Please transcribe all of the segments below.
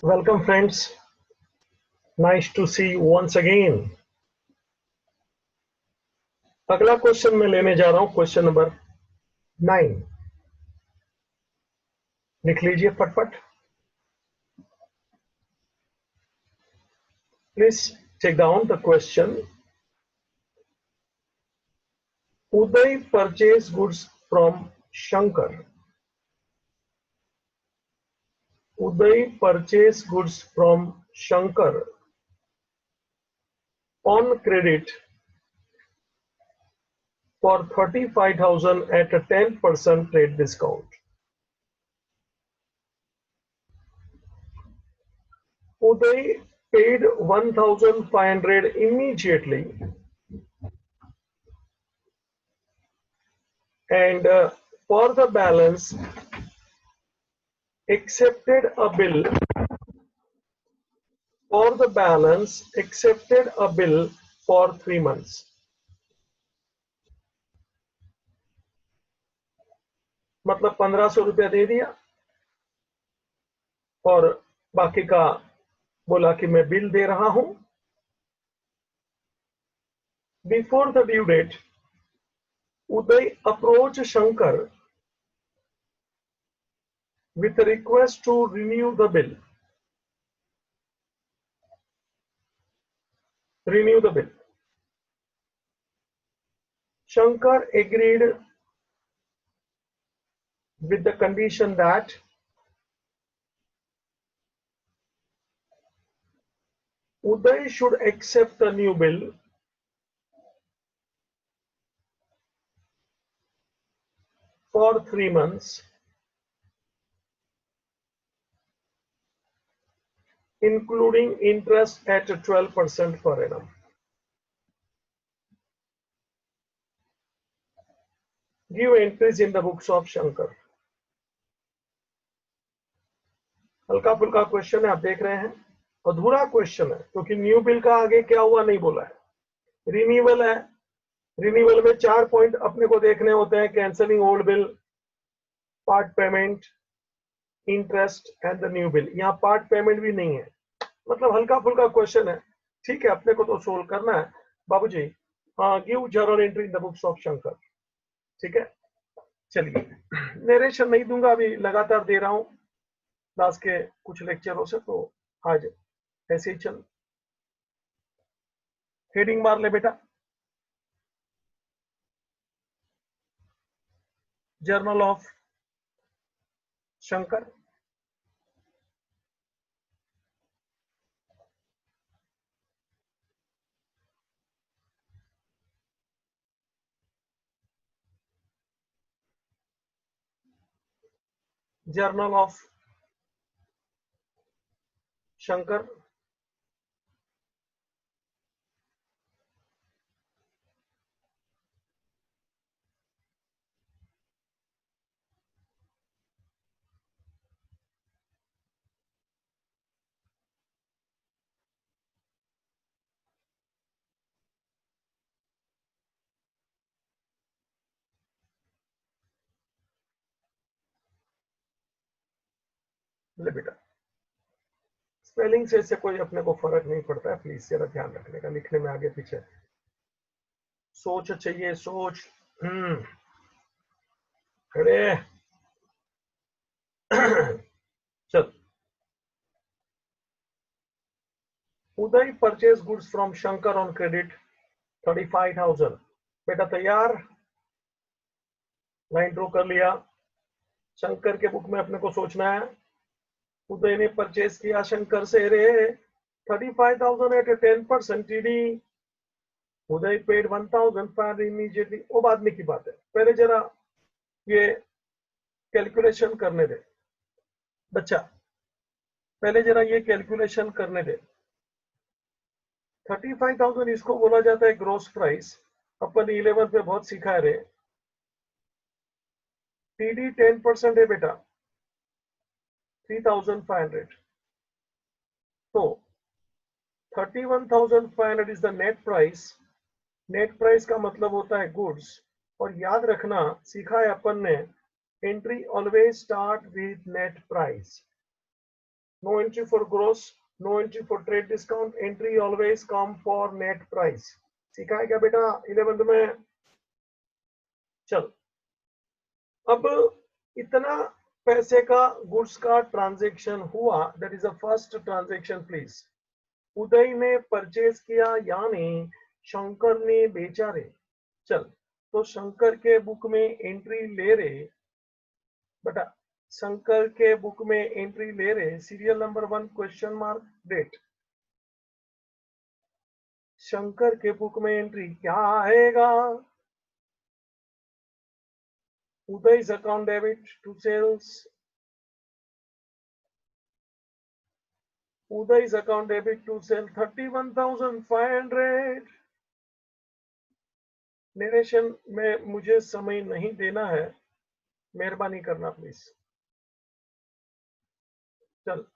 Welcome friends, nice to see you once again. अगला question मैं लेने जा रहा हूं, क्वेश्चन नंबर 9. लिख लीजिए फटफट. Please take down the question. Uday purchased goods from Shankar. Uday purchased goods from Shankar on credit for 35,000 at a 10% trade discount. Uday paid 1,500 immediately and for the balance accepted a bill for 3 months. मतलब 1500 रुपया दे दिया और बाकी का बोला कि मैं bill दे रहा हूं. Before the due date Uday approach Shankar with a request to renew the bill. Shankar agreed with the condition that Uday should accept the new bill for 3 months, including interest at 12% per annum. Give entries in the books of Shankar. हल्का फुल्का question है, आप देख रहे हैं. अधूरा question है क्योंकि न्यू बिल का आगे क्या हुआ नहीं बोला है. रिन्यूअल है. रिन्यूअल में 4 पॉइंट अपने को देखने होते हैं: cancelling old bill, part payment, interest and the new bill. यहाँ पार्ट पेमेंट भी नहीं है. मतलब हल्का फुल्का क्वेश्चन है. ठीक है, अपने को तो सोल्व करना है. बाबूजी, give journal entry in the books of Shankar. ठीक है, चलिए. नरेशन नहीं दूंगा, अभी लगातार दे रहा हूं क्लास के कुछ लेक्चरों से, तो आज ऐसे ही चल. हेडिंग मार ले बेटा. Journal of Shankar. Journal of Shankar. ले बेटा, स्पेलिंग से इससे कोई अपने को फर्क नहीं पड़ता है. प्लीज जरा ध्यान रखने का, लिखने में आगे पीछे सोच चाहिए. सोच. खड़े. चल. Uday purchase goods from Shankar on credit 35,000. बेटा तैयार? लाइन ड्रॉ कर लिया. शंकर के बुक में अपने को सोचना है. उदय ने परचेज किया शंकर से रे 35,000 एट 10% टीडी. उदय पेड 1,500 इमीडिएटली. वो बाद में की बात है, पहले जरा ये कैलकुलेशन करने दे बच्चा. पहले जरा ये कैलकुलेशन करने दे. 35,000 इसको बोला जाता है ग्रोस प्राइस. अपन 11 पे बहुत सीखा है रे. टीडी 10% है बेटा, 3,500. तो 31,500 is the net price. Net price का मतलब होता है गुड्स. और याद रखना, सीखा है अपन ने, entry always start with net price. No entry for gross, no entry for trade discount, entry always come for net price. सीखा है क्या बेटा 11th में? चल, अब इतना पैसे का गुड्स का ट्रांजैक्शन हुआ, that is the first transaction please. Uday ने परचेज किया यानी शंकर ने बेचा रे। चल, तो शंकर के बुक में एंट्री ले रहे बेटा, शंकर के बुक में एंट्री ले रहे, serial number 1 question mark date. Shankar के बुक में एंट्री क्या आएगा? Uday's account debit to sales, Uday's account debit to sell 31,500। Narration में मुझे समय नहीं देना है, मेहरबानी करना प्लीज। चल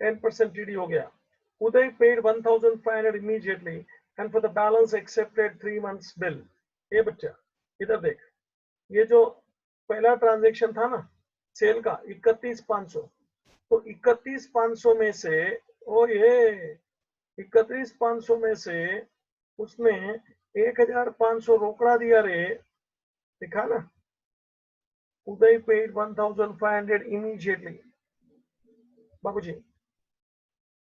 10% टीडी हो गया। उदय paid 1,500 immediately and for the balance accepted 3 months bill। ये बच्चा इधर देख, ये जो पहला ट्रांजैक्शन था ना सेल का 31,500, तो 31,500 में से, ओ ये 31,500 में से उसने 1,500 रोकड़ा दिया रे, दिखा ना। उदय पेड 1,500 इमीडिएटली, बाबूजी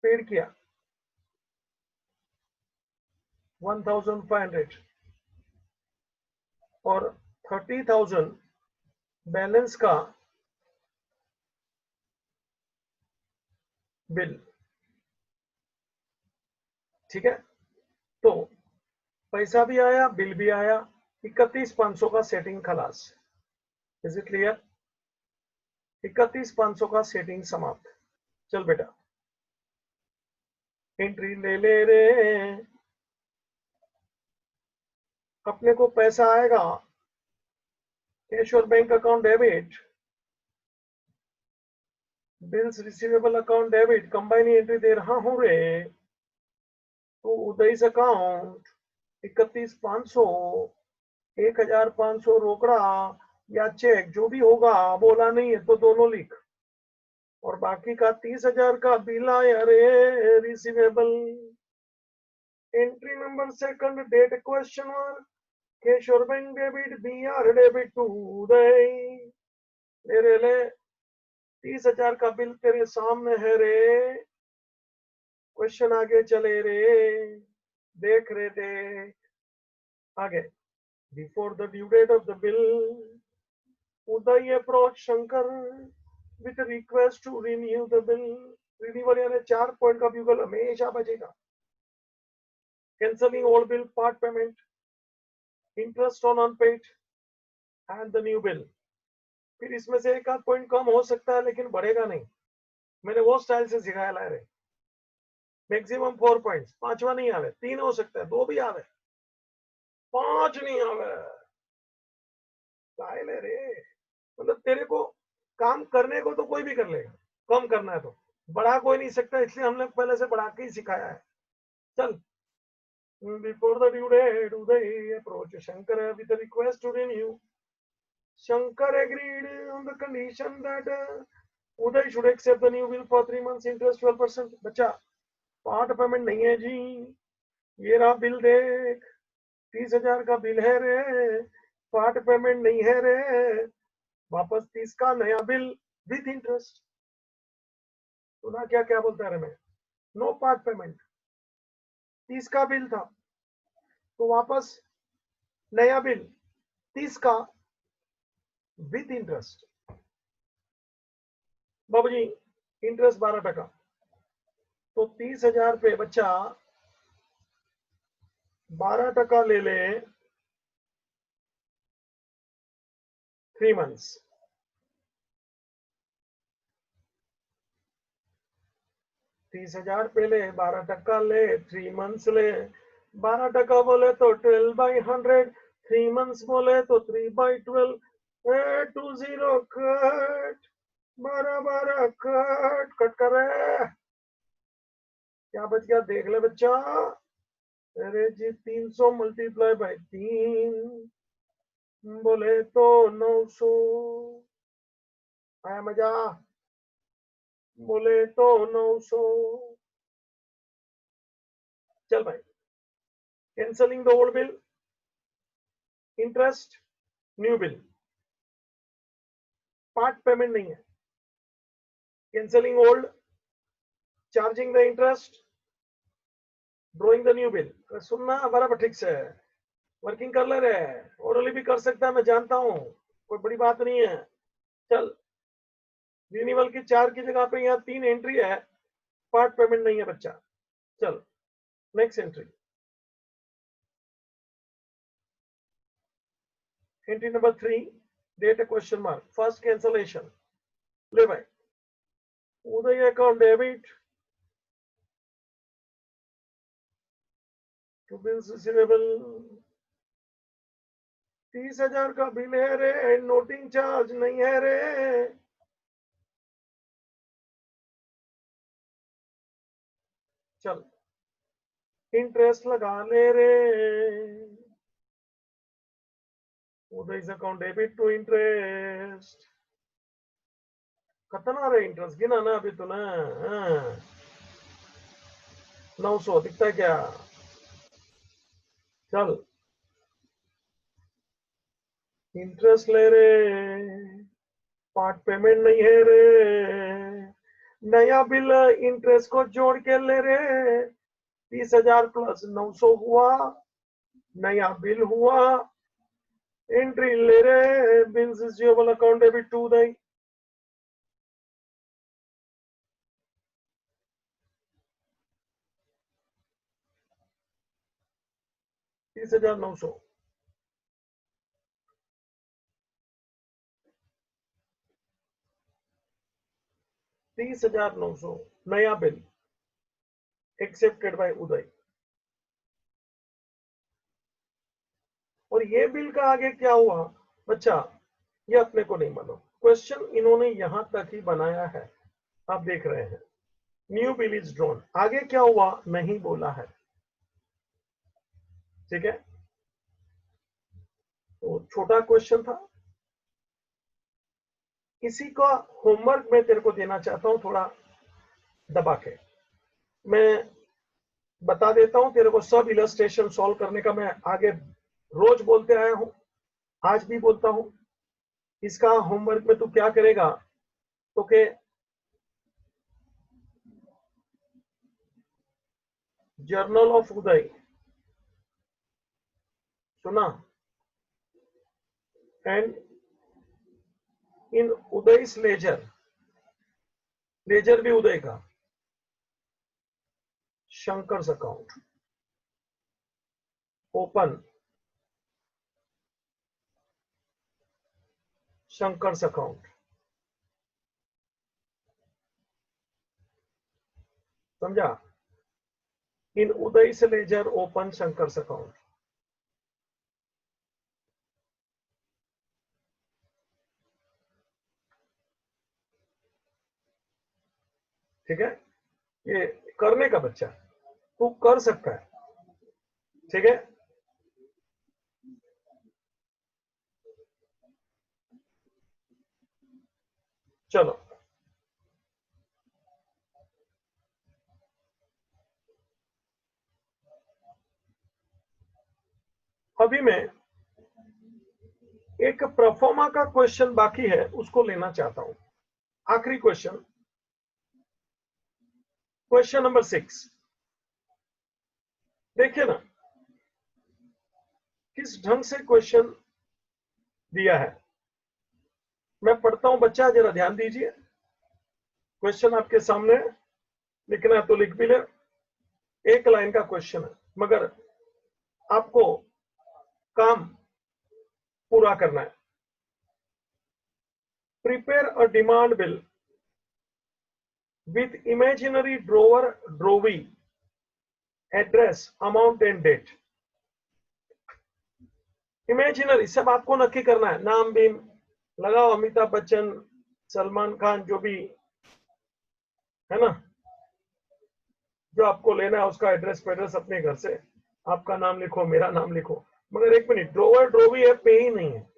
पेड किया 1,500 और 30,000 बैलेंस का बिल। ठीक है, तो पैसा भी आया, बिल भी आया, 31,500 का सेटिंग खलास। Is it clear? 31,500 का सेटिंग समाप्त। चल बेटा एंट्री ले ले रे, अपने को पैसा आएगा कैश और bank account debit, bills receivable account debit, combine entry दे रहा हूं रे। तो उदय's अकाउंट 31,500, 1,500 रोकड़ा या चेक जो भी होगा, बोला नहीं है तो दोनों लिख, और बाकी का 30,000 का बिल आया रे receivable. Entry number second date question mark, cash और bank debit, BR debit to Uday. ले रे ले, 30,000 का बिल तेरे सामने है रे। क्वेश्चन आगे चले रे, देख रहे थे आगे। Before the due date of the bill, Uday approach Shankar with request to renew the bill. Renewal यानी 4 पॉइंट का ब्यूगल हमेशा बजेगा। Cancelling old bill, part payment, interest on unpaid and the new bill. फिर इसमें से एक आध पॉइंट कम हो सकता है लेकिन बढ़ेगा नहीं, मैंने वो स्टाइल से सिखाया ला रहे। मैक्सिमम 4 पॉइंट्स, 5वां नहीं आवे, 3 हो सकता है, 2 भी आवे, 5 नहीं आवे। ले रे, मतलब तेरे को काम करने को तो कोई भी कर लेगा, कम करना है तो बढ़ा कोई नहीं सकता, इसलिए हमने पहले से बढ़ा के ही सिखाया है। चल, before the due date Uday approach Shankar with request to renew. Shankar agreed on the condition that Uday should accept the new bill for 3 months, interest 12%। बच्चा पार्ट पेमेंट नहीं है जी, ये रहा बिल देख, 30,000 का बिल है रे, पार्ट पेमेंट नहीं है रे, वापस 30 का नया बिल विथ इंटरेस्ट। सुना क्या क्या बोलता है रे मैं? नो पार्ट पेमेंट, 30 का बिल था तो वापस नया बिल 30 का विथ इंटरेस्ट। बाबूजी इंटरेस्ट 12%, तो 30,000 पे बच्चा 12% ले ले 3 मंथ्स। 30,000 पे ले 12% ले, 3 मंथ्स ले। 12% बोले तो 12/100, 3 मंथ्स बोले तो 3/12। 20 कट, 12 कट, कट कर रहे, क्या बच गया देख ले बच्चा। अरे जी 300 मल्टीप्लाई बाय 3 बोले तो 900। आया मजा? बोले तो 900। चल भाई, cancelling the old bill, interest, new bill, part payment नहीं है। Cancelling old, charging the interest, drawing the new bill. सुनना बराबर ठीक से, वर्किंग कर ले रहे, ओरली भी कर सकता है, मैं जानता हूं, कोई बड़ी बात नहीं है। चल, रिन्यूअल की 4 की जगह पे यहाँ 3 एंट्री है, पार्ट पेमेंट नहीं है बच्चा। चल next entry, entry number 3, date question mark, first cancellation. ले भाई, Uday account debit to bills receivable, 30,000 का बिल है रे, नोटिंग चार्ज नहीं है रे। चल, इंटरेस्ट लगा ले रे, उदय अकाउंट डेबिट टू इंटरेस्ट। कितना रे इंटरेस्ट गिना ना अभी तो ना। 900 दिखता है क्या? चल, इंटरेस्ट ले रे, पार्ट पेमेंट नहीं है रे, नया बिल इंटरेस्ट को जोड़ के ले रे, 30,000 प्लस 900 हुआ, नया बिल हुआ, एंट्री ले रे, bills receivable account debit to the 30,900, 30,900 नया बिल एक्सेप्टेड बाय उदय। और ये बिल का आगे क्या हुआ बच्चा, ये अपने को नहीं मालूम। क्वेश्चन इन्होंने यहां तक ही बनाया है, आप देख रहे हैं। न्यू बिल इज ड्रॉन, आगे क्या हुआ नहीं बोला है, ठीक है। तो छोटा क्वेश्चन था, इसी का होमवर्क मैं तेरे को देना चाहता हूं, थोड़ा दबा के मैं बता देता हूं तेरे को। सब इलस्ट्रेशन सॉल्व करने का मैं आगे रोज बोलते आया हूं, आज भी बोलता हूं। इसका होमवर्क में तू क्या करेगा, तो के जर्नल ऑफ उदय सुना, एंड इन उदय's लेजर, लेजर भी उदय का, Shankar's account open, Shankar's account, समझा। इन उदय's लेजर ओपन शंकर्स अकाउंट, ठीक है। ये करने का बच्चा, तू कर सकता है, ठीक है। चलो, अभी मैं एक प्रोफोर्मा का क्वेश्चन बाकी है, उसको लेना चाहता हूं, आखिरी क्वेश्चन, क्वेश्चन नंबर 6। देखिए ना किस ढंग से क्वेश्चन दिया है, मैं पढ़ता हूं बच्चा, जरा ध्यान दीजिए। क्वेश्चन आपके सामने, लिखना है तो लिख भी ले, एक लाइन का क्वेश्चन है, मगर आपको काम पूरा करना है। Prepare a demand bill with imaginary drawer drawee, address, amount and date. Imaginary सब आपको नक्की करना है, नाम भी लगाओ, अमिताभ बच्चन, सलमान खान, जो भी है ना, जो आपको लेना है उसका एड्रेस पेड्रेस अपने घर से, आपका नाम लिखो, मेरा नाम लिखो। मगर एक मिनट, ड्रोवर ड्रोवी है, पे ही नहीं है,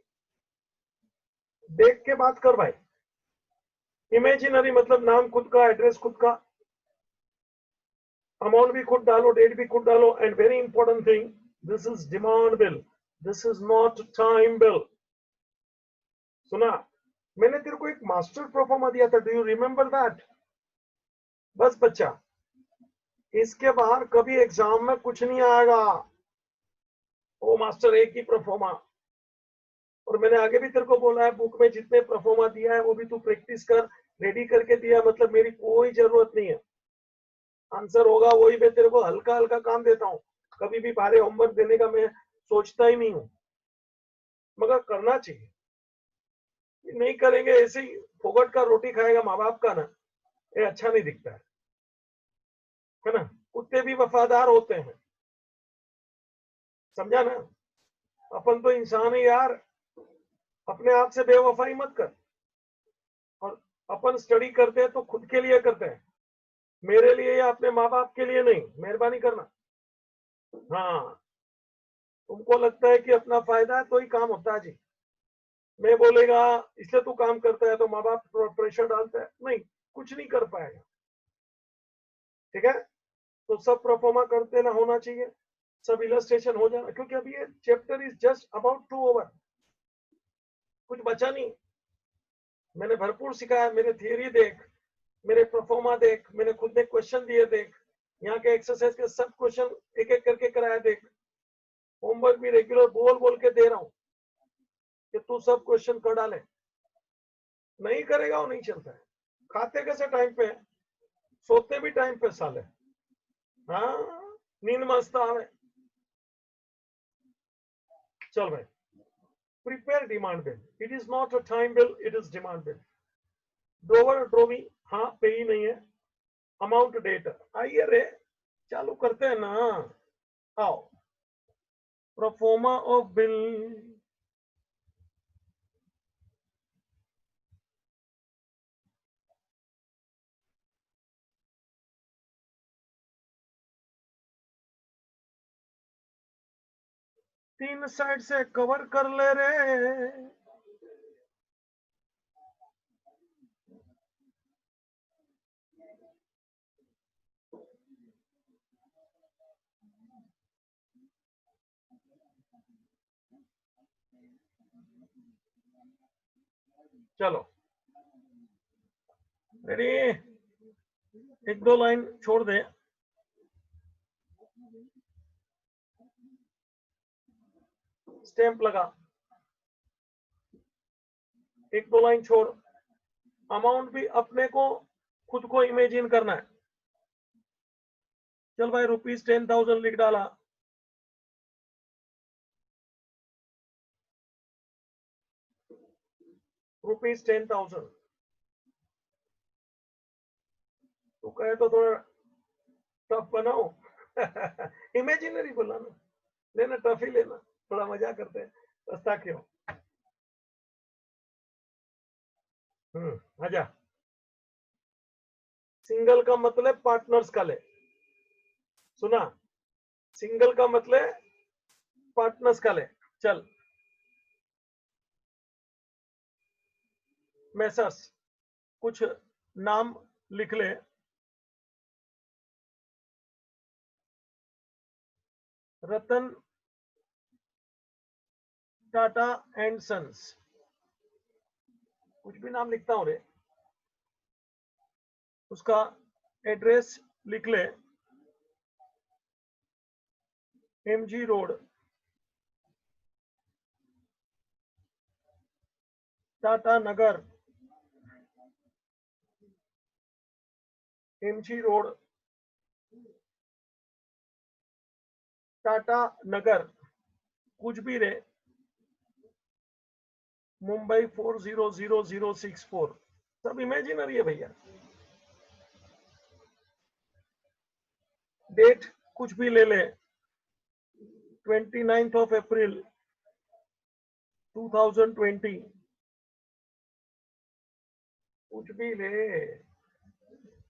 देख के बात कर भाई, इमेजिनरी मतलब नाम खुद का, एड्रेस खुद का, अमाउंट भी खुद डालो, डेट भी खुद डालो, and very important thing, this is demand bill, this is not time bill. सुना, मैंने तेरे को एक मास्टर प्रोफॉर्मा दिया था, डू यू रिमेंबर दैट? बस बच्चा, इसके बाहर कभी एग्जाम में कुछ नहीं आएगा, वो मास्टर एक ही प्रोफॉर्मा। और मैंने आगे भी तेरे को बोला है, बुक में जितने प्रोफॉर्मा दिया है वो भी तू प्रैक्टिस कर, रेडी करके दिया, मतलब मेरी कोई जरूरत नहीं है, आंसर होगा वही। मैं तेरे को हल्का हल्का काम देता हूँ, कभी भी भारी होमवर्क देने का मैं सोचता ही नहीं हूँ, मगर करना चाहिए। नहीं करेंगे ऐसे ही फोगट का रोटी खाएगा माँ बाप का ना, ये अच्छा नहीं दिखता है ना। कुत्ते भी वफादार होते हैं, समझा ना। अपन तो इंसान है यार, अपने आप से बेवफाई मत कर। और अपन स्टडी करते हैं तो खुद के लिए करते हैं, मेरे लिए या अपने माँ बाप के लिए नहीं, मेहरबानी करना। हाँ, तुमको लगता है कि अपना फायदा है तो ही काम होता है जी। मैं बोलेगा इसलिए तू काम करता है तो माँ बाप प्रेशर डालता है, नहीं, कुछ नहीं कर पाएगा। ठीक है, तो सब परफॉर्मा करते ना होना चाहिए, सब इलस्ट्रेशन हो जाना, क्योंकि अभी ये chapter is just about to over, कुछ बचा नहीं। मैंने भरपूर सिखाया, मेरे थियरी देख, मेरे परफॉर्मा देख, मैंने खुद ने क्वेश्चन दिए देख, यहाँ के एक्सरसाइज के सब क्वेश्चन एक एक करके कराया देख, होमवर्क भी रेगुलर बोल बोल के दे रहा हूँ कि तू सब क्वेश्चन कर डाले। नहीं करेगा वो नहीं चलता है। खाते कैसे टाइम पे, सोते भी टाइम पे साले, हाँ, नींद मस्त आवे। चल भाई, prepare demand bill, it is not a time bill, it is demand bill. Drawer drawee, हाँ पे ही नहीं है। अमाउंट डेट, आइए रे चालू करते हैं ना, आओ। प्रोफोमा ऑफ बिल, तीन साइड से कवर कर ले रे। चलो रेडी, एक दो लाइन छोड़ दे, स्टैंप लगा, एक दो लाइन छोड़। अमाउंट भी अपने को खुद को इमेजिन करना है। चल भाई, ₹10,000 लिख डाला, ₹10,000। तो कहे तो थोड़ा टफ बनाओ, इमेजिनरी बोला ना, लेना टफ ही लेना, थोड़ा मजा करते हैं, सस्ता क्यों। आजा। सिंगल का मतलब पार्टनर्स का ले, सुना, सिंगल का मतलब पार्टनर्स का ले। चल, मैसर्स, कुछ नाम लिख ले, रतन टाटा एंड सन्स, कुछ भी नाम लिखता हूं रे। उसका एड्रेस लिख ले, MG रोड, टाटा नगर, MG रोड, टाटा नगर, कुछ भी रे, मुंबई 400064। सब इमेजिनरी है भैया। डेट कुछ भी ले ले, 29 अप्रैल 2020, कुछ भी ले।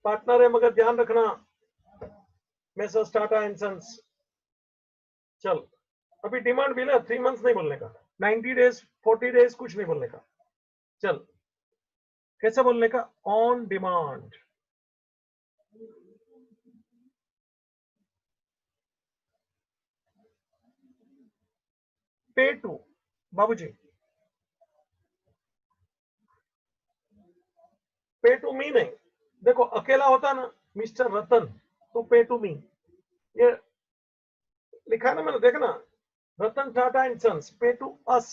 पार्टनर है मगर ध्यान रखना, मैसर्स टाटा एंड सन्स। चल, अभी डिमांड भी ना 3 मंथ्स नहीं बोलने का, 90 डेज 40 डेज कुछ नहीं बोलने का। चल कैसे बोलने का? On demand. पे टू, बाबूजी, पे टू मी नहीं। देखो अकेला होता ना मिस्टर रतन, तो पे टू मी ये लिखा है ना मैंने, देखना, रतन टाटा एंड सन्स पे टू अस,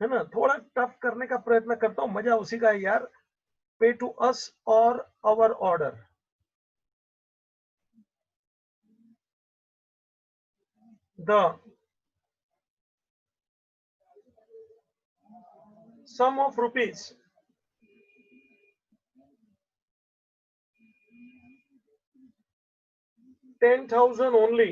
है ना। थोड़ा टफ करने का प्रयत्न करता हूं, मजा उसी का है यार। पे to us or our order, the sum of rupees 10,000 only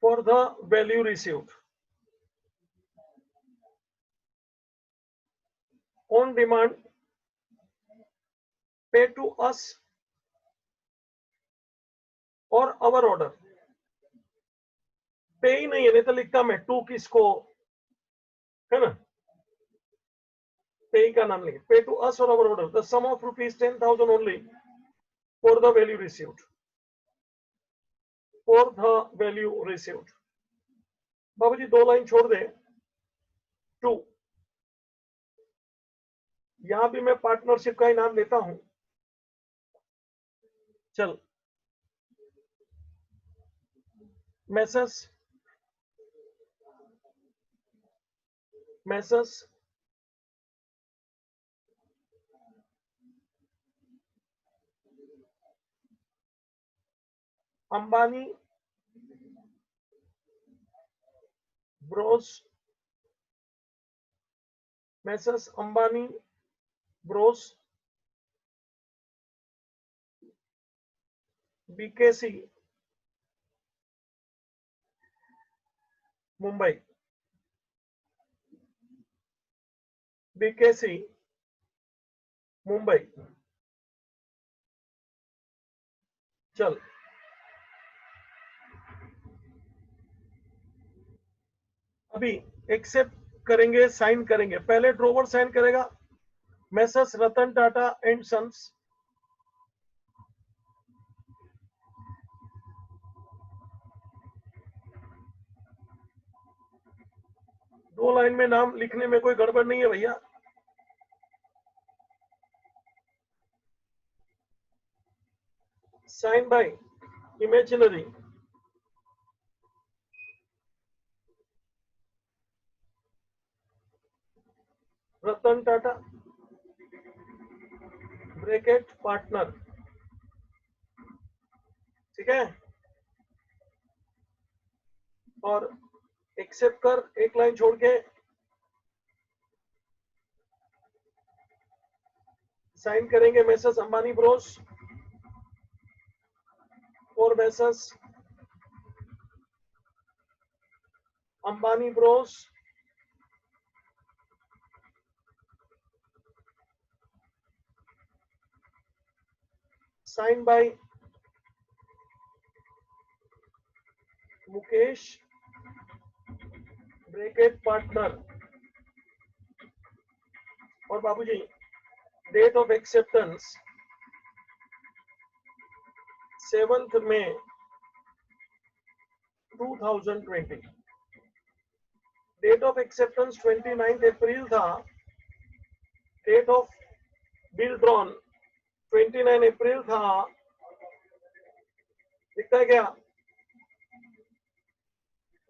for the value received on demand, pay to us और our order। पे ही नहीं है, नहीं तो लिखता मैं टू किसको, है ना। पे का नाम लिखे, पे टू अस और our order, the sum of rupees 10,000 only for the value received, for the value received। बाबूजी दो लाइन छोड़ दे, टू, यहां भी मैं पार्टनरशिप का ही नाम लेता हूं। चल, Messrs Ambani Bros, Messrs Ambani Bros BKC Mumbai, BKC Mumbai. चल, अभी एक्सेप्ट करेंगे, साइन करेंगे। पहले ड्रोवर साइन करेगा, Messrs Ratan Tata and Sons, दो लाइन में नाम लिखने में कोई गड़बड़ नहीं है भैया। Sign by imaginary Ratan Tata bracket partner, ठीक है। और एक्सेप्ट कर, एक लाइन छोड़ के साइन करेंगे, मैसेस अंबानी ब्रोस और Messrs Ambani Bros sign by Mukesh bracket partner. और बाबूजी डेट ऑफ एक्सेप्टेंस 7 मई 2020, डेट ऑफ एक्सेप्टेंस 29 अप्रैल था, डेट ऑफ बिल ड्रॉन 29 अप्रैल था, दिखता है क्या?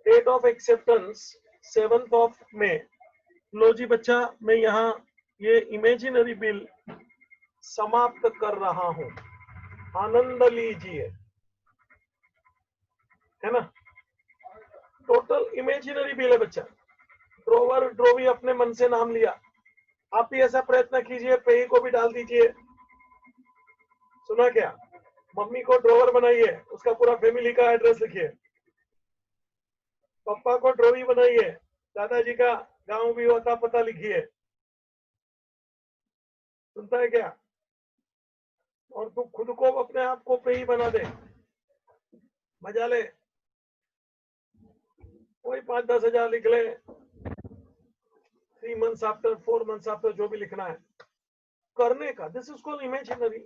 डेट ऑफ एक्सेप्टेंस 7 मई। लो जी बच्चा, मैं यहाँ ये इमेजिनरी बिल समाप्त कर रहा हूं, आनंद लीजिए, है ना। टोटल इमेजिनरी बिल है बच्चा, ड्रोवर ड्रोवी अपने मन से नाम लिया। आप भी ऐसा प्रयत्न कीजिए, पेई को भी डाल दीजिए, सुना क्या? मम्मी को ड्रोवर बनाइए, उसका पूरा फैमिली का एड्रेस लिखिए, पापा को ड्रोवी बनाइए, दादाजी का गांव भी होता पता लिखिए, सुनता है क्या? और तू खुद को अपने आप को पेई बना दे, मजा ले। वही 5-10 हजार लिख ले, 3 months आफ्टर, 4 months आफ्टर, जो भी लिखना है करने का। This is called imaginary.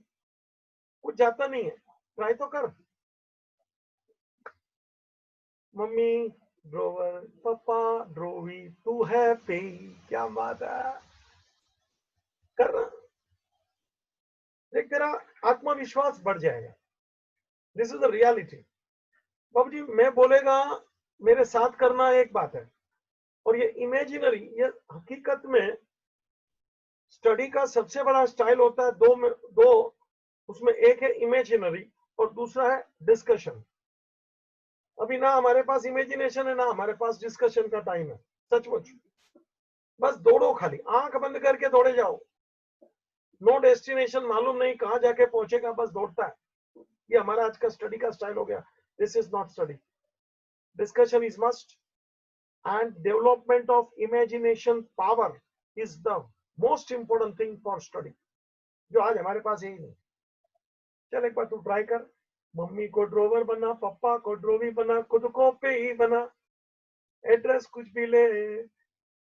कुछ जाता नहीं है, ट्राई तो कर। मम्मी ड्रोवर, पापा ड्रोवी, तू है पे, क्या बात है, कर रहा। देख तेरा आत्मविश्वास बढ़ जाएगा। This is the reality. बाबू जी मैं बोलेगा मेरे साथ करना एक बात है, और ये इमेजिनरी, ये हकीकत में स्टडी का सबसे बड़ा स्टाइल होता है। दो उसमें एक है इमेजिनरी और दूसरा है डिस्कशन। अभी ना हमारे पास इमेजिनेशन है ना हमारे पास डिस्कशन का टाइम है, सचमुच। बस दौड़ो, खाली आंख बंद करके दौड़े जाओ। नो डेस्टिनेशन, मालूम नहीं कहां जाके पहुंचेगा, बस दौड़ता है। ये हमारा आज का स्टडी का स्टाइल हो गया। This is not study. Discussion is must, and development of imagination power is the most important thing for study, जो आज हमारे पास है ही नहीं। चल एक बार तू ट्राई कर। मम्मी को ड्रोवर बना, पापा को ड्रोवी बना, खुद को पे ही बना, एड्रेस कुछ भी ले,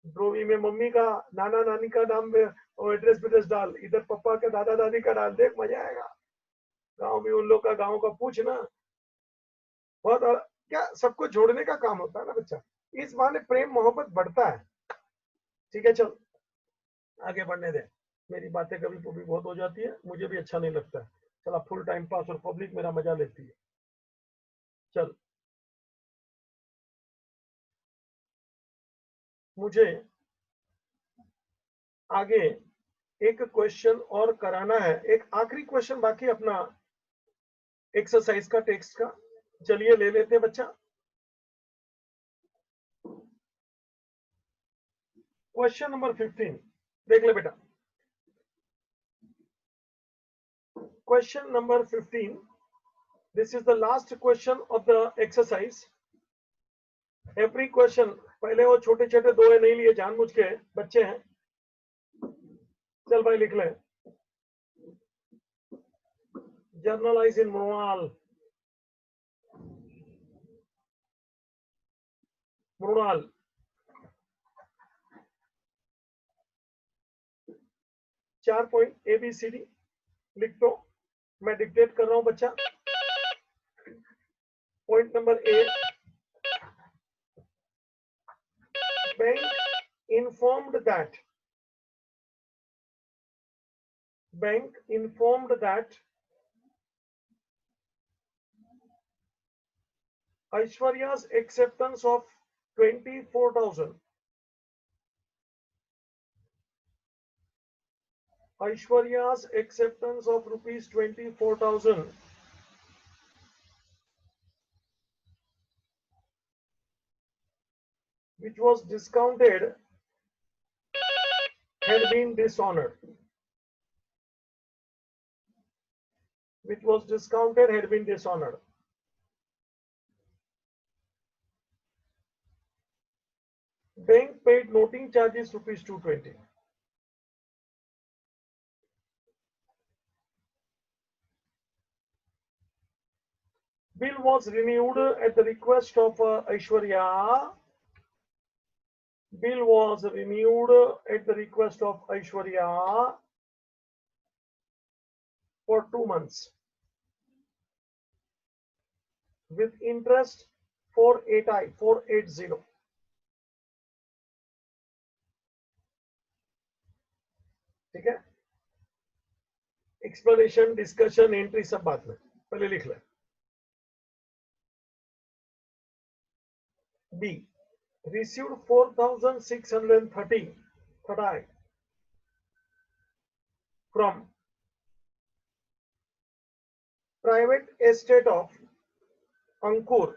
ड्रोवी में मम्मी का, नाना नानी का नाम और एड्रेस डाल, इधर पापा के दादा दादी का डाल, देख मजा आएगा। गांव में उन लोग का, गांव का पूछना बहुत। क्या सबको जोड़ने का काम होता है ना बच्चा, इस बहाने प्रेम मोहब्बत बढ़ता है। ठीक है चल आगे बढ़ने दे। मेरी बातें कभी कभी बहुत हो जाती है, मुझे भी अच्छा नहीं लगता है। चला फुल टाइम पास और पब्लिक मेरा मजा लेती है। चल मुझे आगे एक क्वेश्चन और कराना है, एक आखिरी क्वेश्चन बाकी अपना एक्सरसाइज का, टेक्स्ट का। चलिए ले लेते हैं बच्चा। क्वेश्चन नंबर 15 देख ले बेटा। Question number 15, this is the last question of the exercise. Every question, पहले वो छोटे छोटे दो है नहीं लिए, जानबूझ के बच्चे हैं। चल भाई लिख ले। जर्नलाइज इन मृणाल, मृणाल 4 पॉइंट ABCD लिख दो। मैं डिक्टेट कर रहा हूं बच्चा। Point number A, bank informed that, bank informed that Aishwarya's acceptance of 24,000, Aishwarya's acceptance of rupees 24,000 which was discounted had been dishonored, which was discounted had been dishonored. Bank paid noting charges rupees 220. Bill was renewed at the request of Aishwarya. Bill was renewed at the request of Aishwarya for 2 months with interest 480. ठीक है, explanation, discussion, entry सब बाद में, पहले लिख ले। B, received 4,630 from private estate of Ankur,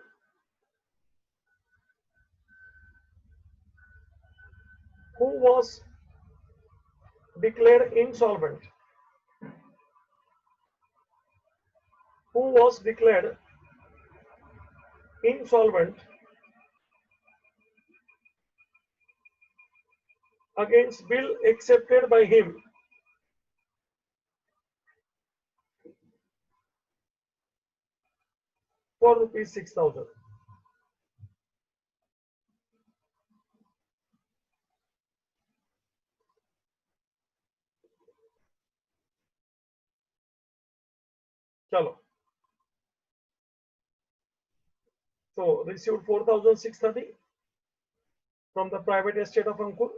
who was declared insolvent, who was declared insolvent against bill accepted by him for rupees 6,000. चलो, so received 4,630 from the private estate of Ankur,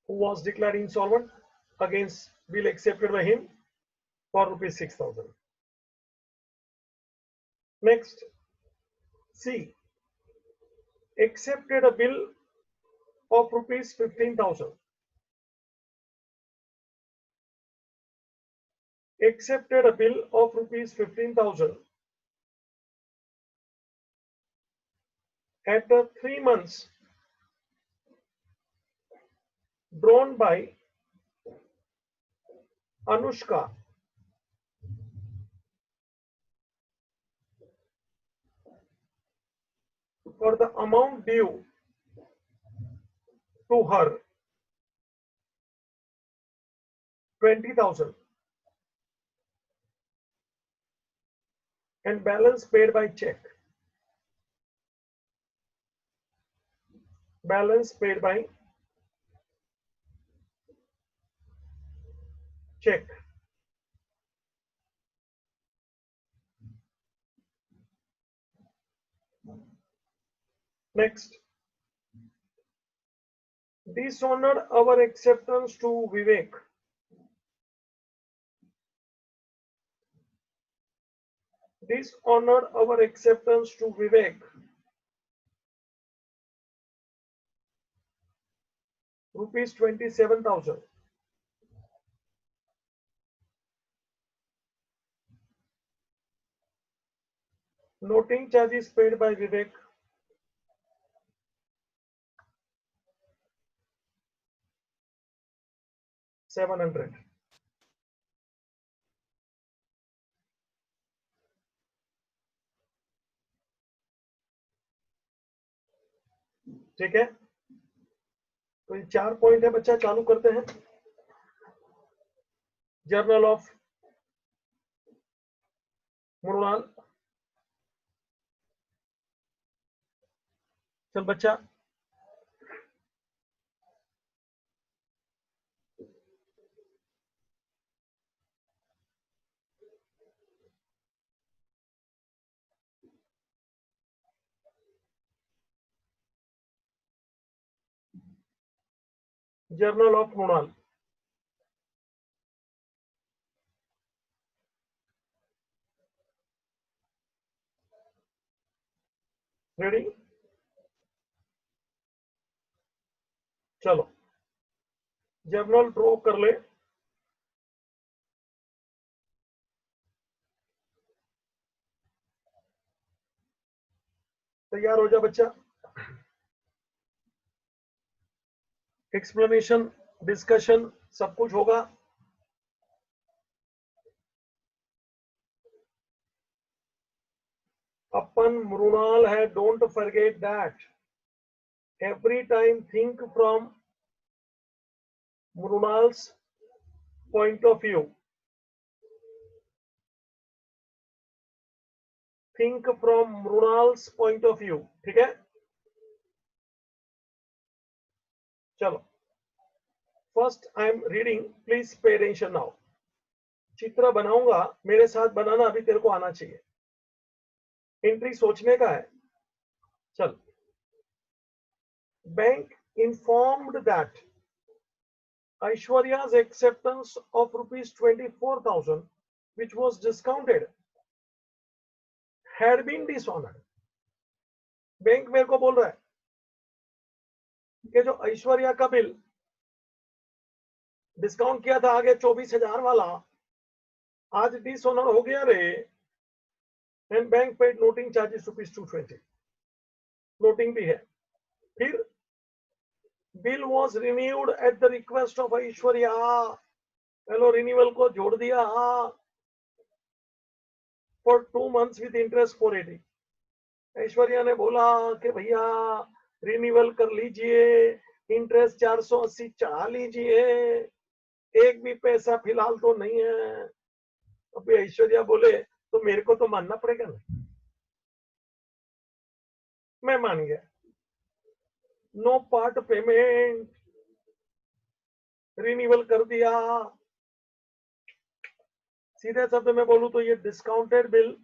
who was declared insolvent, against bill accepted by him for rupees 6,000. Next, C, accepted a bill of rupees 15,000. Accepted a bill of rupees 15,000 at 3 months drawn by Anushka for the amount due to her 20,000 and balance paid by check. Balance paid by check. Next, dishonored our acceptance to Vivek. Dishonored our acceptance to Vivek. Rupees 27,000. Noting charges paid by Vivek. $700. ठीक है, तो ये 4 point है बच्चा, चालू करते हैं। Journal of Mrinal. चल बच्चा, जर्नल ऑफ मृणाल। रेडी? चलो, जर्नल ड्रॉ कर ले। तैयार हो जा बच्चा। एक्सप्लेनेशन, डिस्कशन सब कुछ होगा। अपन मृणाल है, don't forget that. Every time think from Mrunal's point of view. Think from Mrunal's point of view, ठीक है? चलो, first I am reading, please pay attention now. चित्र बनाऊंगा, मेरे साथ बनाना अभी तेरे को आना चाहिए। एंट्री सोचने का है। चल, bank informed that Aishwarya's acceptance of rupees 24,000, which was discounted, had been dishonored. Bank मेरे को बोल रहा है कि जो ऐश्वर्या का बिल डिस्काउंट किया था आगे 24,000 वाला, आज डिसऑनर हो गया रे। And bank paid noting charges rupees 220। Noting भी है। फिर bill was renewed at the request of Aishwarya. Hello, renewal को जोड़ दिया for 2 months with interest 480। Aishwarya ने बोला कि भैया रिन्यूअल कर लीजिए, इंटरेस्ट 480 चढ़ा लीजिए, एक भी पैसा फिलहाल तो नहीं है। अभी ऐश्वर्या बोले तो मेरे को तो मानना पड़ेगा ना। मैं मान गया। नो पार्ट पेमेंट, रिन्यूअल कर दिया। सीधे शब्द में बोलूं तो ये discounted bill,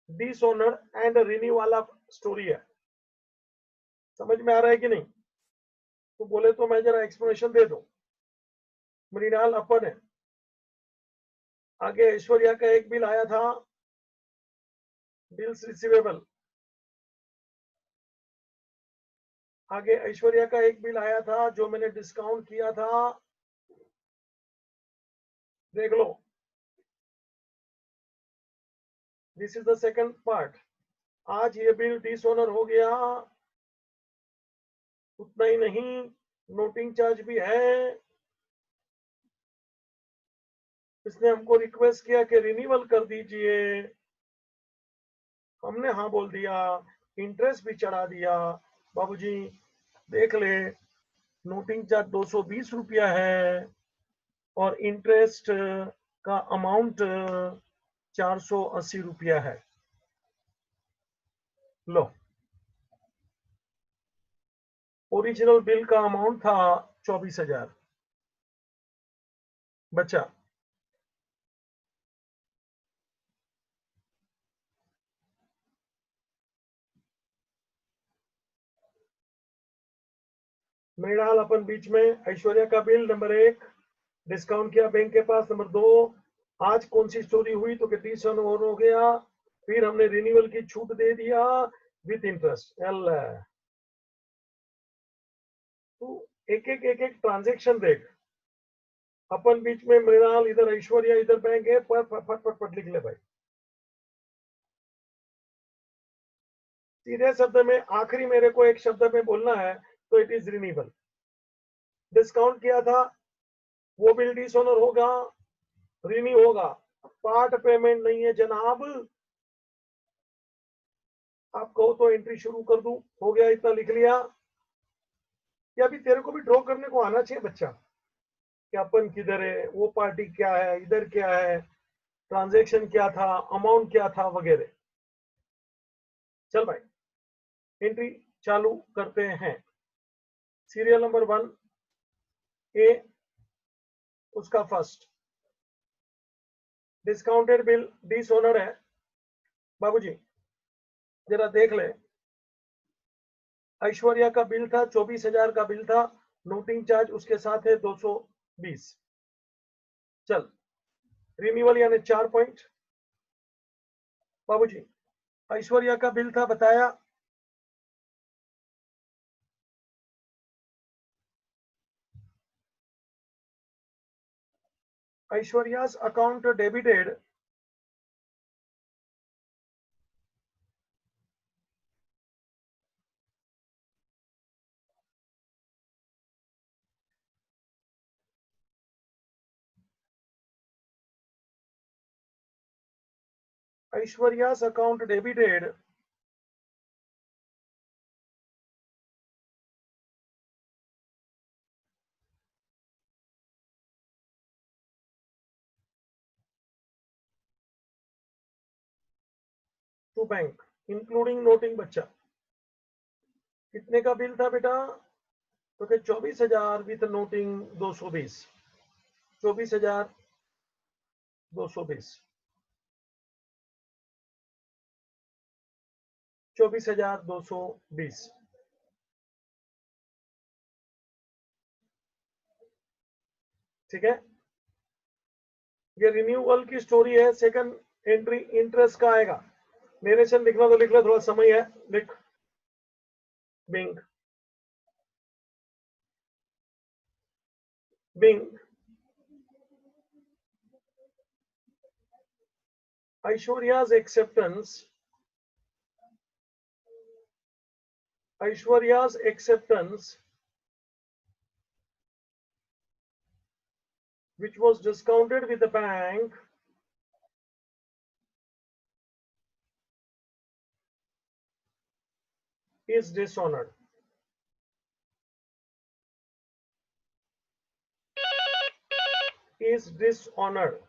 dishonour and renew वाला स्टोरी है। समझ में आ रहा है कि नहीं? तो बोले तो मैं जरा एक्सप्लेनेशन दे दूं। मृणाल अपन है, आगे ऐश्वर्या का एक बिल आया था, बिल्स रिसीवेबल। आगे ऐश्वर्या का एक बिल आया था जो मैंने डिस्काउंट किया था, देख लो। This is the second part. आज ये बिल डिसऑनर हो गया। उतना ही नहीं, नोटिंग चार्ज भी है। इसने हमको रिक्वेस्ट किया कि रिन्यूअल कर दीजिए, हमने हाँ बोल दिया, इंटरेस्ट भी चढ़ा दिया। बाबूजी देख ले, नोटिंग चार्ज 220 रुपया है और इंटरेस्ट का अमाउंट 480 रुपया है। लो, ओरिजिनल बिल का अमाउंट था 24,000। बच्चा मेरा हाल अपन बीच में। ऐश्वर्या का बिल नंबर 1 डिस्काउंट किया बैंक के पास। नंबर 2, आज कौन सी स्टोरी हुई तो कंडीशन और हो गया, फिर हमने रिन्यूअल की छूट दे दिया विथ इंटरेस्ट। एल तू एक एक ट्रांजेक्शन देख। अपन बीच में मृणाल, इधर ऐश्वर्या, इधर बैंक है, फट फट फट फट लिख ले भाई। सीधे शब्द में आखिरी मेरे को एक शब्द में बोलना है तो इट इज रिन्यूअल। डिस्काउंट किया था, वो बिल डिसऑनर होगा, रिन्यू होगा। पार्ट पेमेंट नहीं है जनाब। आप कहो तो एंट्री शुरू कर दूं, हो गया, इतना लिख लिया। या अभी तेरे को भी ड्रॉ करने को आना चाहिए बच्चा, कि अपन किधर है, वो पार्टी क्या है, इधर क्या है, ट्रांजैक्शन क्या था, अमाउंट क्या था वगैरह। चल भाई, एंट्री चालू करते हैं। सीरियल नंबर 1 ए, उसका फर्स्ट डिस्काउंटेड बिल डिसऑनर है। बाबूजी जरा देख ले, ऐश्वर्या का बिल था 24,000 का बिल था, नोटिंग चार्ज उसके साथ है 220। चल, रिन्यूअल यानी 4 पॉइंट। बाबूजी ऐश्वर्या का बिल था, बताया, Aishwarya's account debited Aishwarya's account debited to bank including noting. बच्चा कितने का बिल था बेटा? तो कि 24,000 विथ नोटिंग 220। 24,220, 24,220। ठीक है, ये रिन्यूअल की स्टोरी है। सेकंड एंट्री इंटरेस्ट का आएगा। नेरेशन लिखना तो लिख ले, थोड़ा समय है, लिख। Being being Aishwarya's acceptance, Aishwarya's acceptance which was discounted with the bank is dishonored. Is dishonored.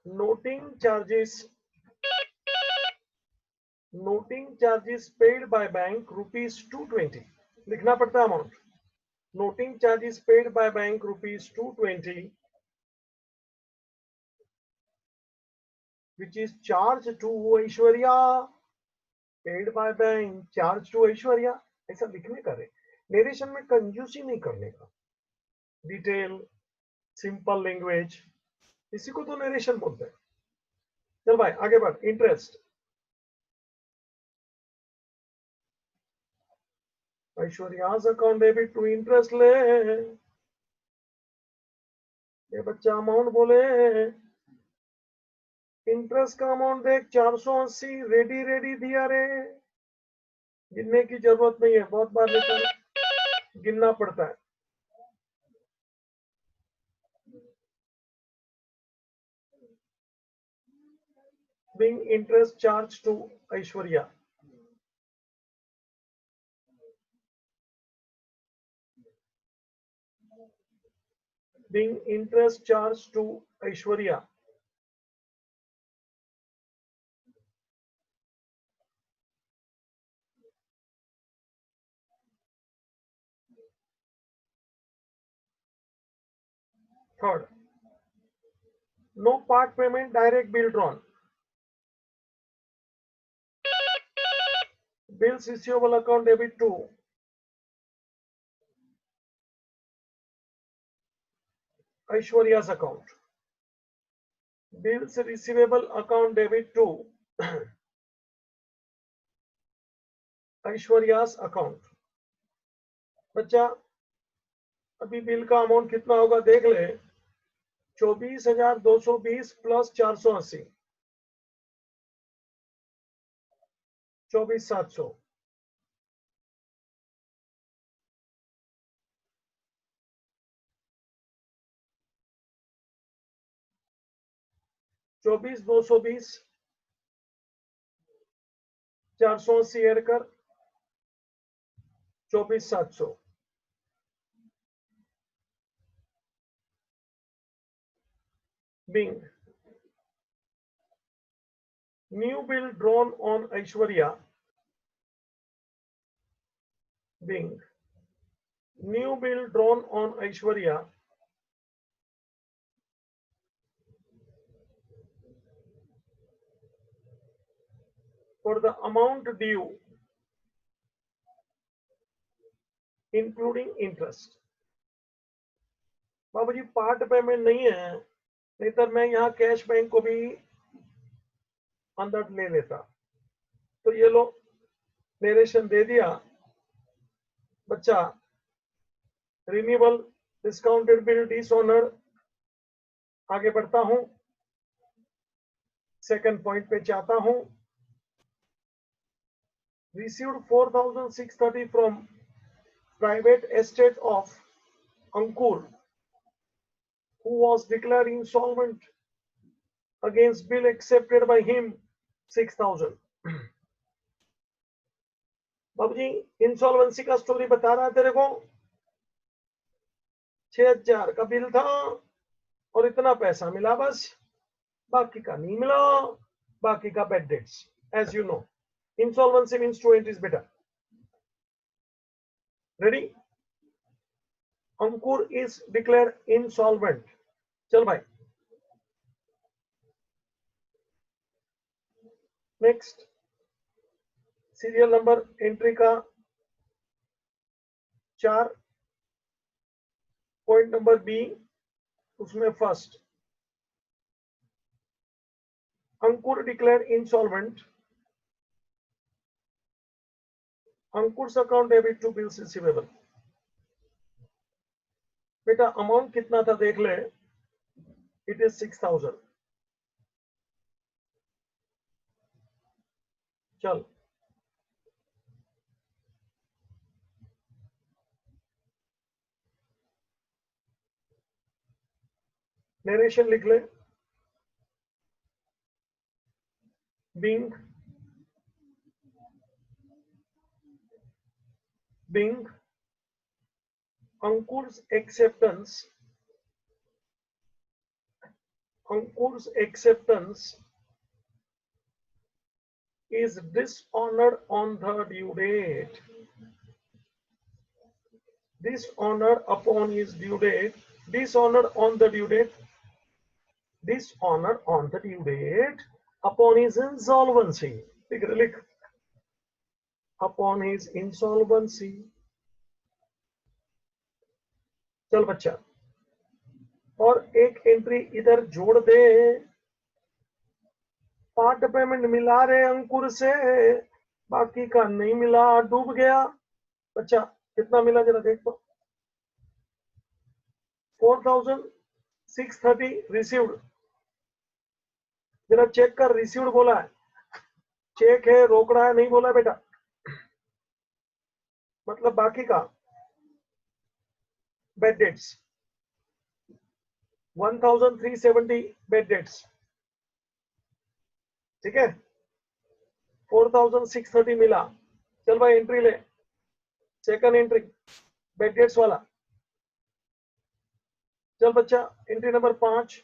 Noting charges paid by bank rupees 220. लिखना पड़ता amount. Noting charges paid by bank rupees 220 which is charged to Aishwarya, paid by bank, charged to Aishwarya, ऐसा लिखने का रे। Narration में कंजूसी नहीं करने का, डिटेल, सिंपल लैंग्वेज, इसी को तो नरेशन बोलते हैं। चल भाई आगे बढ़। Interest, Aishwarya's account debit to interest ले, ये बच्चा अमाउंट बोले, इंटरेस्ट का अमाउंट देख 480, रेडी रेडी दिया रे, गिनने की जरूरत नहीं है, बहुत बार लेकर गिनना पड़ता है। Being interest charged to Aishwarya, being interest charged to Aishwarya, third, no part payment, direct bill drawn, bills receivable account debit to Aishwarya's account, bills receivable account debit to Aishwarya's account। बच्चा अभी bill का amount कितना होगा देख ले, 24,220 plus 480, 24,700, 24,220, 480 add कर 24,700, being new bill drawn on Aishwarya, being new bill drawn on Aishwarya for the amount due including interest। बाबूजी part payment नहीं है, नहीं तो मैं यहाँ कैश बैंक को भी अंदर ले लेता। तो ये लो नरेशन दे दिया बच्चा, रिन्यूअल डिस्काउंटेड बिल डिसऑनर। आगे बढ़ता हूं, सेकंड पॉइंट पे जाता हूं। Received 4,630 from private estate of Ankur who was declared insolvent against bill accepted by him 6,000। बाबूजी इंसॉल्वेंसी का स्टोरी बता रहा है तेरे को, 6,000 का बिल था और इतना पैसा मिला बस, बाकी का नहीं मिला, बाकी का bad debts. As you know insolvency means two entries बेटा। Ready, Ankur is declare insolvent. चल भाई नेक्स्ट, सीरियल नंबर एंट्री का 4, पॉइंट नंबर बी, उसमें first, Ankur declare insolvent, Ankur account debit to bills receivable. बेटा अमाउंट कितना था देख ले, इट इज 6,000। चल नरेशन लिख ले, Bing Ankur's acceptance is dishonored on the due date. Dishonored upon his due date. Dishonored on the due date. Dishonored on the due date. Upon his insolvency, लिख upon his insolvency. चल बच्चा, और एक entry इधर जोड़ दे, part payment मिला रे अंकुर से, बाकी का नहीं मिला, डूब गया। बच्चा कितना मिला जरा देख तो, 4630 रिसीव्ड। जरा चेक कर, रिसीव्ड बोला है, चेक है, रोकड़ा है नहीं बोला है बेटा, मतलब बाकी का बेड डेट्स 1370 बेड डेट्स, ठीक है, 4630 मिला। चल भाई एंट्री ले, सेकंड एंट्री बेड डेट्स वाला। चल बच्चा entry number 5,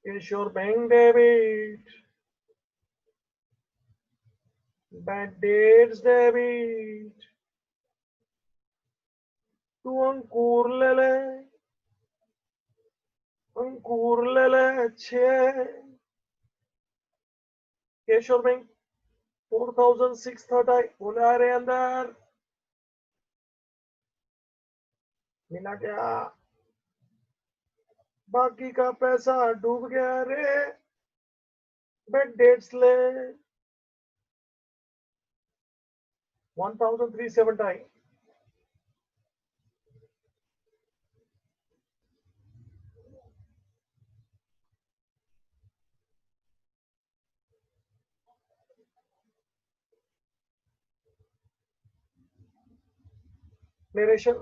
Keshor bank debit, bad debts debit, तू अंकुर ले ले, अंकुर ले ले 6, केशोर बैंक 4630 बोला रे अंदर, मिला क्या, बाकी का पैसा डूब गया रे, बेड डेट्स ले 1370। Narration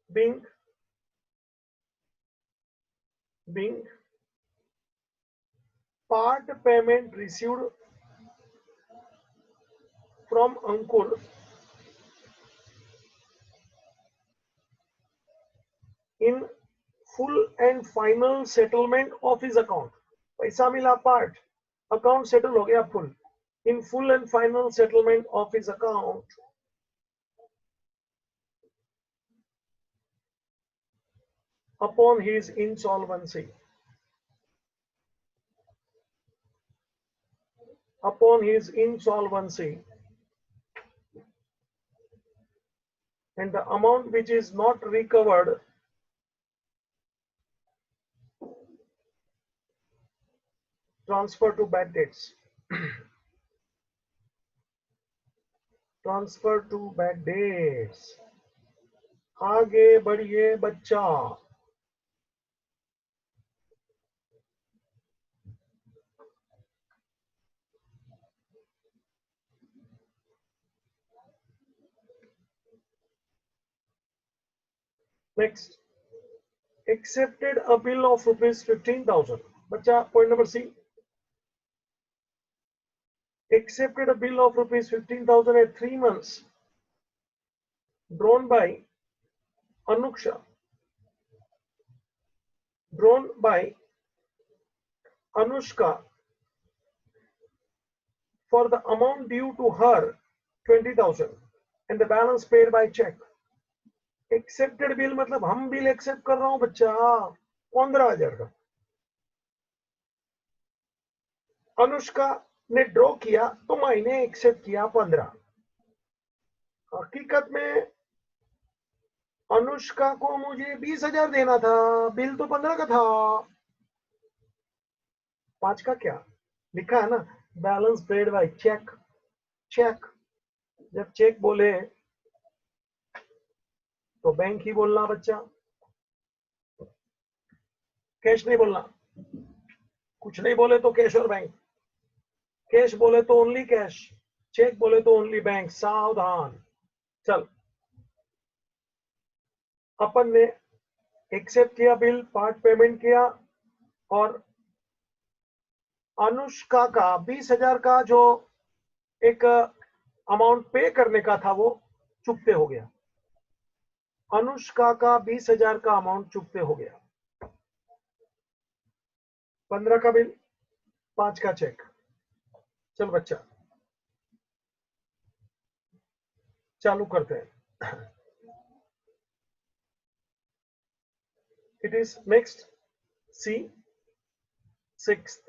being part payment received from Ankur in full and final settlement of his account। पैसा मिला पार्ट, अकाउंट सेटल हो गया full, in full and final settlement of his account upon his insolvency, upon his insolvency, and the amount which is not recovered transfer to bad debts, transfer to bad debts। आगे बढ़िए बच्चा, next accepted a bill of rupees 15,000। बच्चा point number C, accepted a bill of rupees 15,000 at 3 months drawn by Anuksha, drawn by Anushka for the amount due to her 20,000 and the balance paid by check। Accepted bill मतलब हम bill accept कर रहा हूं बच्चा 15,000 का, अनुष्का ने draw किया तो मैंने एक्सेप्ट किया 15। हकीकत में अनुष्का को मुझे 20,000 देना था, बिल तो 15 का था। 5 का क्या लिखा है ना, balance paid by cheque. Cheque, जब चेक बोले तो बैंक ही बोलना बच्चा, कैश नहीं बोलना। कुछ नहीं बोले तो कैश और बैंक, कैश बोले तो ओनली कैश, चेक बोले तो ओनली बैंक, सावधान। चल अपन ने एक्सेप्ट किया बिल, पार्ट पेमेंट किया, और अनुष्का का 20,000 का जो एक अमाउंट पे करने का था वो चुकते हो गया। अनुष्का का 20,000 का अमाउंट चुकते हो गया। 15 का बिल, 5 का चेक। चल बच्चा चालू करते हैं। It is next C, sixth.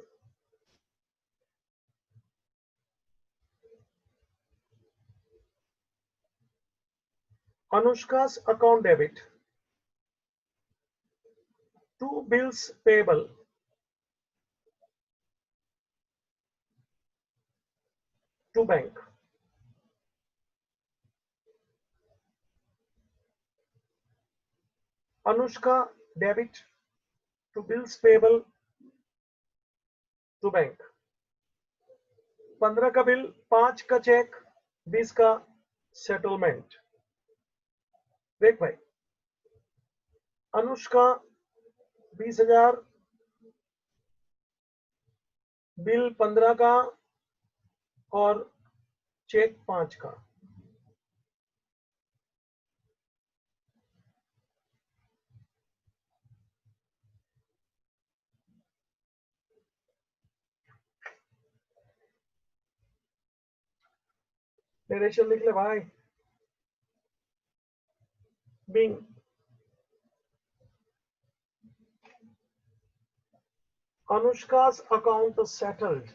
Anushka's account debit to bills payable to bank. Anushka debit to bills payable to bank. 15 का बिल, 5 का चेक, 20 का सेटलमेंट. देख भाई, अनुष्का 20,000, बिल 15 का और चेक 5 का. नरेशन लिख ले भाई. Being Anushka's account is settled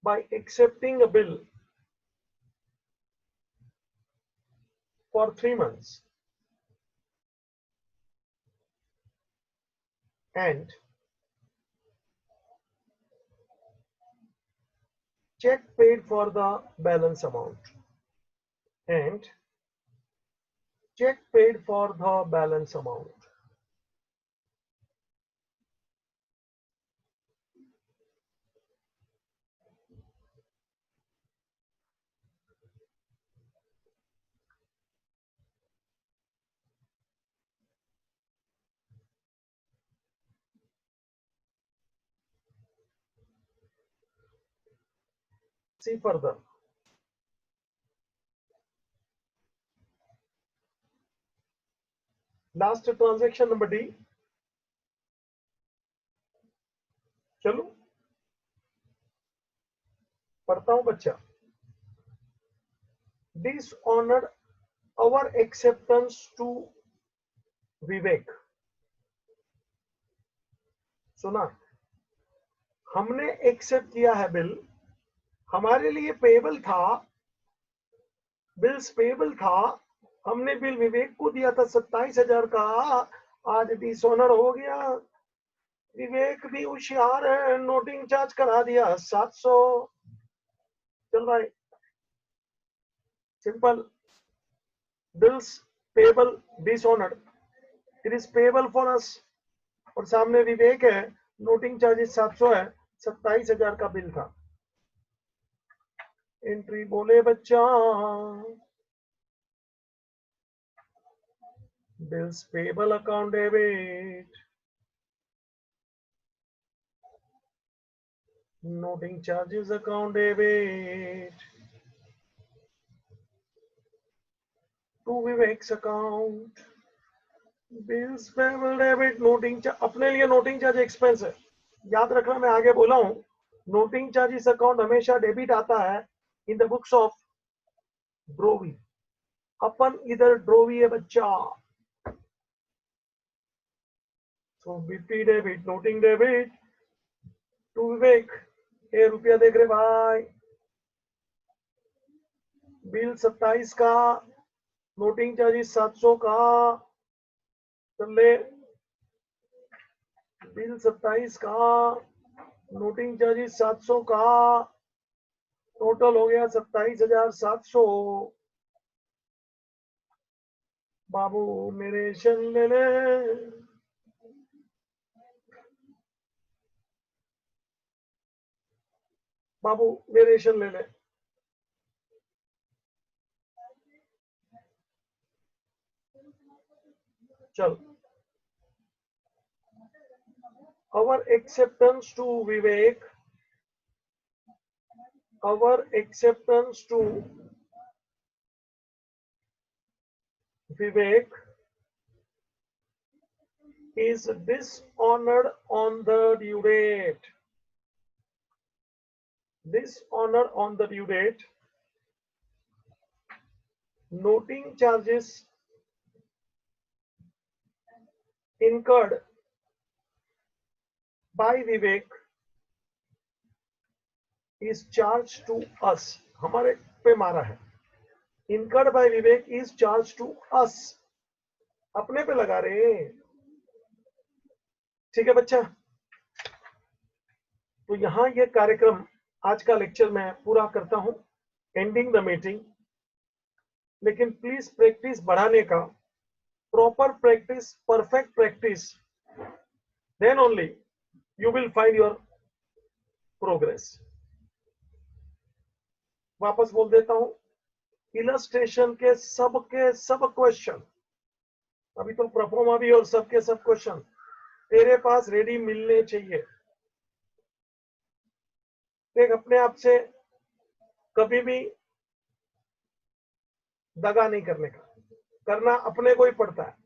by accepting a bill for 3 months and check paid for the balance amount. And check paid for the balance amount. See further. Last transaction number D. चलो पढ़ता हूं बच्चा. Dishonored our acceptance to विवेक. सुना, हमने accept किया है bill, हमारे लिए पेबल था, बिल्स पेबल था, हमने बिल विवेक को दिया था 27,000 का, आज डिसऑनर हो गया. विवेक भी होशियार है, नोटिंग चार्ज करा दिया 700. चल भाई, simple. Bills payable dishonoured, it is payable for us, और सामने विवेक है, नोटिंग चार्जेस 700 है, 27,000 का बिल था. एंट्री बोले बच्चा, bills payable account debit, noting charges account debit to Vivek's account, bills payable debit, noting अपने लिए नोटिंग चार्ज एक्सपेंस है. याद रखना, मैं आगे बोला हूं, नोटिंग चार्जेस अकाउंट हमेशा डेबिट आता है in the books of drawee. अपन इधर ड्रोवी है बच्चा. So BP debit, noting debit to Vivek. ये रुपया देख रहे भाई, बिल 27 का, नोटिंग चार्जेस 700 का. चले, बिल 27 का, नोटिंग चार्जेस 700 का, टोटल हो गया 27,700. बाबू नरेशन ले ले. बाबू नरेशन ले ले. चल, our acceptance to Vivek, our acceptance to Vivek is dishonored on the due date. Dishonored on the due date noting charges incurred by Vivek is charged to us. हमारे पे मारा है. Incurred by Vivek is charged to us. अपने पे लगा रहे. ठीक है बच्चा. तो यहां ये कार्यक्रम आज का लेक्चर मैं पूरा करता हूं. Ending the meeting. लेकिन प्लीज प्रैक्टिस बढ़ाने का. Proper practice, perfect practice, then only you will find your progress. वापस बोल देता हूं. इलस्ट्रेशन के सब क्वेश्चन, अभी तो परफॉर्मा भी और सबके सब क्वेश्चन तेरे पास रेडी मिलने चाहिए. देख, अपने आप से कभी भी दगा नहीं करने का. करना अपने को ही पड़ता है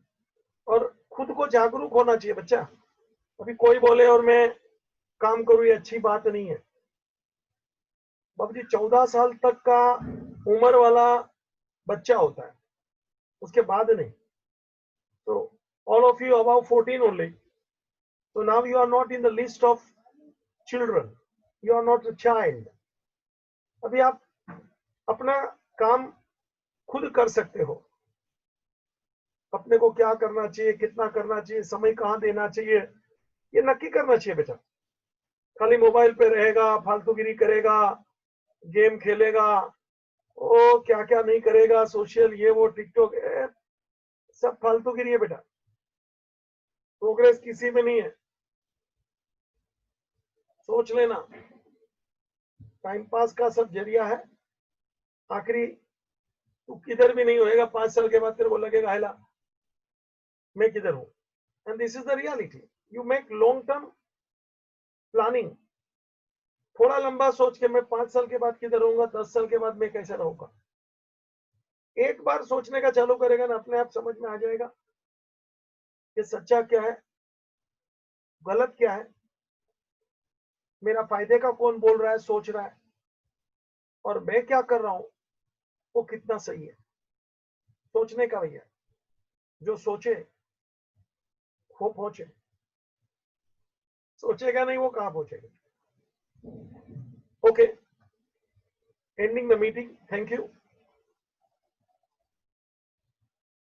और खुद को जागरूक होना चाहिए बच्चा. अभी कोई बोले और मैं काम करूं, ये अच्छी बात नहीं है. बाबू जी 14 साल तक का उम्र वाला बच्चा होता है, उसके बाद नहीं. तो all of you about 14 only. So now you are not in the list of children. You are not a child. अभी आप अपना काम खुद कर सकते हो. अपने को क्या करना चाहिए, कितना करना चाहिए, समय कहाँ देना चाहिए, ये नक्की करना चाहिए बेटा. खाली मोबाइल पे रहेगा, फालतूगिरी करेगा, गेम खेलेगा, ओ क्या क्या नहीं करेगा, सोशल ये वो टिकटॉक, सब फालतूगिरी है बेटा. प्रोग्रेस किसी में नहीं है. सोच लेना. टाइम पास का सब जरिया है. आखिरी तू किधर भी नहीं होएगा. 5 साल के बाद तेरे को लगेगा हैला मैं किधर हूं. And this is the reality. You make long term planning. थोड़ा लंबा सोच के मैं 5 साल के बाद किधर रहूंगा, 10 साल के बाद मैं कैसे रहूंगा. एक बार सोचने का चालू करेगा ना, अपने आप समझ में आ जाएगा कि सच्चा क्या है, गलत क्या है, मेरा फायदे का कौन बोल रहा है, सोच रहा है, और मैं क्या कर रहा हूं वो कितना सही है. सोचने का भैया. जो सोचे वो पहुंचे. सोचेगा नहीं वो कहां पहुंचेगा. Okay, ending the meeting. Thank you.